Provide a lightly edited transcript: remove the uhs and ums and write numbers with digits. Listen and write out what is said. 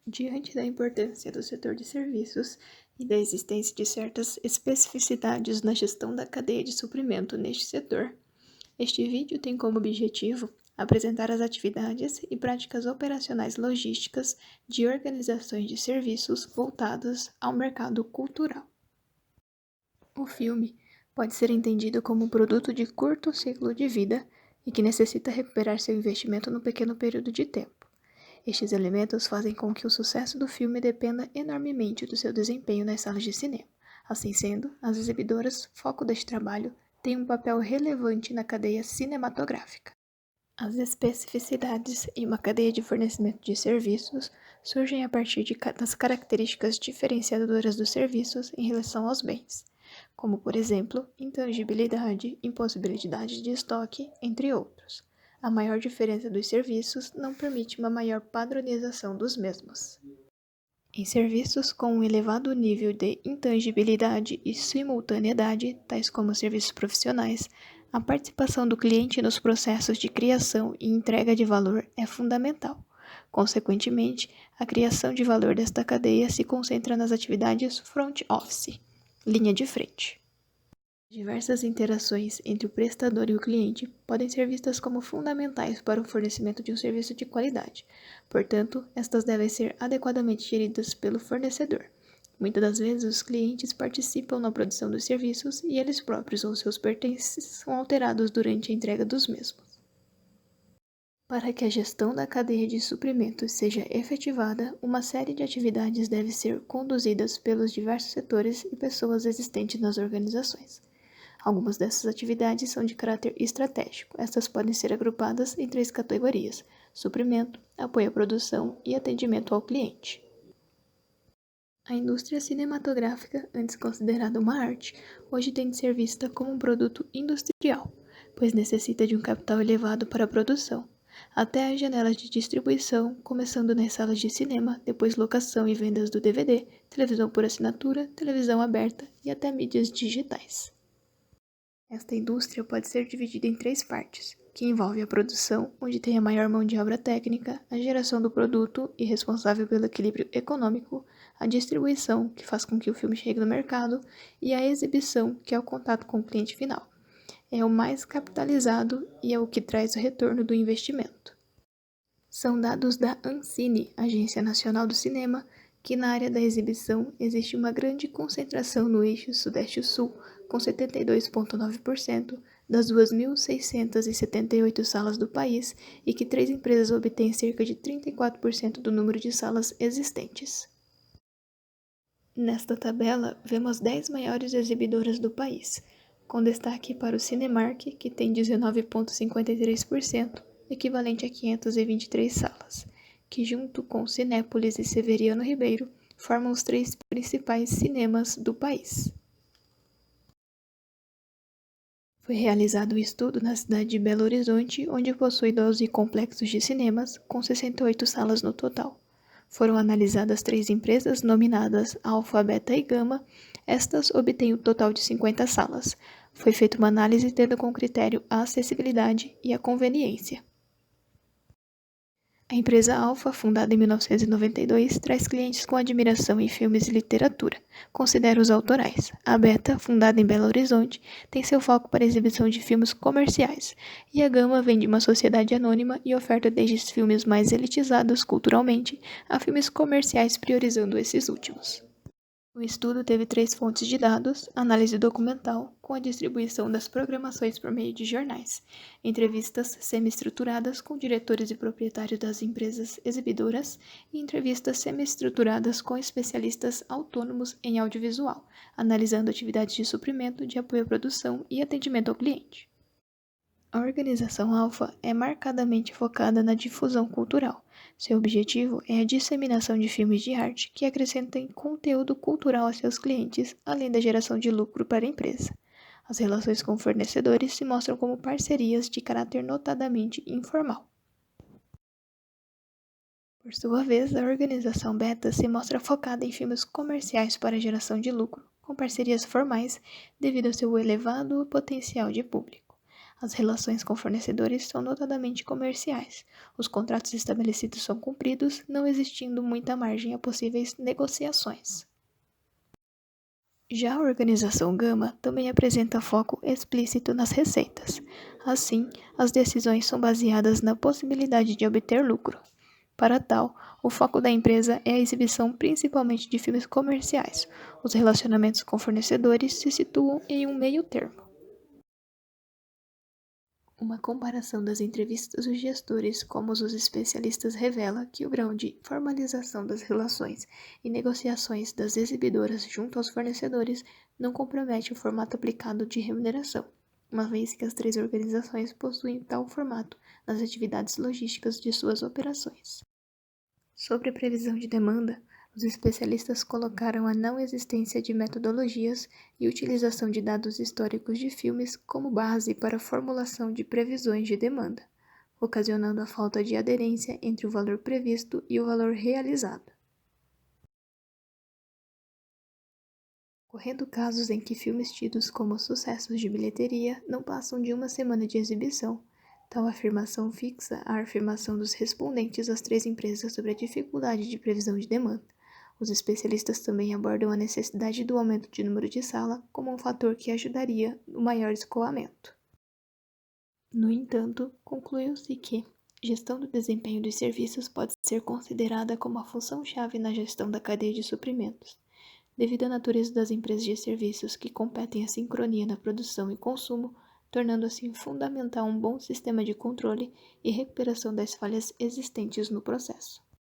Diante da importância do setor de serviços e da existência de certas especificidades na gestão da cadeia de suprimento neste setor, este vídeo tem como objetivo apresentar as atividades e práticas operacionais logísticas de organizações de serviços voltadas ao mercado cultural. O filme pode ser entendido como um produto de curto ciclo de vida e que necessita recuperar seu investimento num pequeno período de tempo. Estes elementos fazem com que o sucesso do filme dependa enormemente do seu desempenho nas salas de cinema. Assim sendo, as exibidoras, foco deste trabalho, têm um papel relevante na cadeia cinematográfica. As especificidades em uma cadeia de fornecimento de serviços surgem a partir das características diferenciadoras dos serviços em relação aos bens, como, por exemplo, intangibilidade, impossibilidade de estoque, entre outros. A maior diferença dos serviços não permite uma maior padronização dos mesmos. Em serviços com um elevado nível de intangibilidade e simultaneidade, tais como serviços profissionais, a participação do cliente nos processos de criação e entrega de valor é fundamental. Consequentemente, a criação de valor desta cadeia se concentra nas atividades front office, linha de frente. Diversas interações entre o prestador e o cliente podem ser vistas como fundamentais para o fornecimento de um serviço de qualidade. Portanto, estas devem ser adequadamente geridas pelo fornecedor. Muitas das vezes, os clientes participam na produção dos serviços e eles próprios ou seus pertences são alterados durante a entrega dos mesmos. Para que a gestão da cadeia de suprimentos seja efetivada, uma série de atividades deve ser conduzidas pelos diversos setores e pessoas existentes nas organizações. Algumas dessas atividades são de caráter estratégico. Estas podem ser agrupadas em 3 categorias: suprimento, apoio à produção e atendimento ao cliente. A indústria cinematográfica, antes considerada uma arte, hoje tem de ser vista como um produto industrial, pois necessita de um capital elevado para a produção. Até as janelas de distribuição, começando nas salas de cinema, depois locação e vendas do DVD, televisão por assinatura, televisão aberta e até mídias digitais. Esta indústria pode ser dividida em 3 partes, que envolve a produção, onde tem a maior mão de obra técnica, a geração do produto e responsável pelo equilíbrio econômico, a distribuição, que faz com que o filme chegue no mercado, e a exibição, que é o contato com o cliente final. É o mais capitalizado e é o que traz o retorno do investimento. São dados da Ancine, Agência Nacional do Cinema, que na área da exibição existe uma grande concentração no eixo Sudeste-Sul, com 72,9% das 2.678 salas do país e que 3 empresas obtêm cerca de 34% do número de salas existentes. Nesta tabela, vemos 10 maiores exibidoras do país, com destaque para o Cinemark, que tem 19,53%, equivalente a 523 salas, que junto com Cinépolis e Severiano Ribeiro, formam os 3 principais cinemas do país. Foi realizado um estudo na cidade de Belo Horizonte, onde possui 12 complexos de cinemas, com 68 salas no total. Foram analisadas 3 empresas nominadas Alfa, Beta e Gama. Estas obtêm um total de 50 salas. Foi feita uma análise tendo como critério a acessibilidade e a conveniência. A empresa Alfa, fundada em 1992, traz clientes com admiração em filmes e literatura, considera os autorais. A Beta, fundada em Belo Horizonte, tem seu foco para a exibição de filmes comerciais, e a Gama vem de uma sociedade anônima e oferta desde filmes mais elitizados culturalmente a filmes comerciais, priorizando esses últimos. O estudo teve 3 fontes de dados: análise documental, com a distribuição das programações por meio de jornais, entrevistas semi-estruturadas com diretores e proprietários das empresas exibidoras e entrevistas semi-estruturadas com especialistas autônomos em audiovisual, analisando atividades de suprimento, de apoio à produção e atendimento ao cliente. A organização Alfa é marcadamente focada na difusão cultural. Seu objetivo é a disseminação de filmes de arte que acrescentem conteúdo cultural a seus clientes, além da geração de lucro para a empresa. As relações com fornecedores se mostram como parcerias de caráter notadamente informal. Por sua vez, a organização Beta se mostra focada em filmes comerciais para geração de lucro, com parcerias formais devido ao seu elevado potencial de público. As relações com fornecedores são notadamente comerciais. Os contratos estabelecidos são cumpridos, não existindo muita margem a possíveis negociações. Já a organização Gama também apresenta foco explícito nas receitas. Assim, as decisões são baseadas na possibilidade de obter lucro. Para tal, o foco da empresa é a exibição principalmente de filmes comerciais. Os relacionamentos com fornecedores se situam em um meio termo. Uma comparação das entrevistas dos gestores como os especialistas revela que o grau de formalização das relações e negociações das exibidoras junto aos fornecedores não compromete o formato aplicado de remuneração, uma vez que as três organizações possuem tal formato nas atividades logísticas de suas operações. Sobre a previsão de demanda, os especialistas colocaram a não existência de metodologias e utilização de dados históricos de filmes como base para a formulação de previsões de demanda, ocasionando a falta de aderência entre o valor previsto e o valor realizado. Ocorrendo casos em que filmes tidos como sucessos de bilheteria não passam de uma semana de exibição, tal afirmação fixa a afirmação dos respondentes às três empresas sobre a dificuldade de previsão de demanda. Os especialistas também abordam a necessidade do aumento de número de sala como um fator que ajudaria no maior escoamento. No entanto, concluiu-se que gestão do desempenho dos serviços pode ser considerada como a função-chave na gestão da cadeia de suprimentos. Devido à natureza das empresas de serviços que competem a sincronia na produção e consumo, tornando assim fundamental um bom sistema de controle e recuperação das falhas existentes no processo.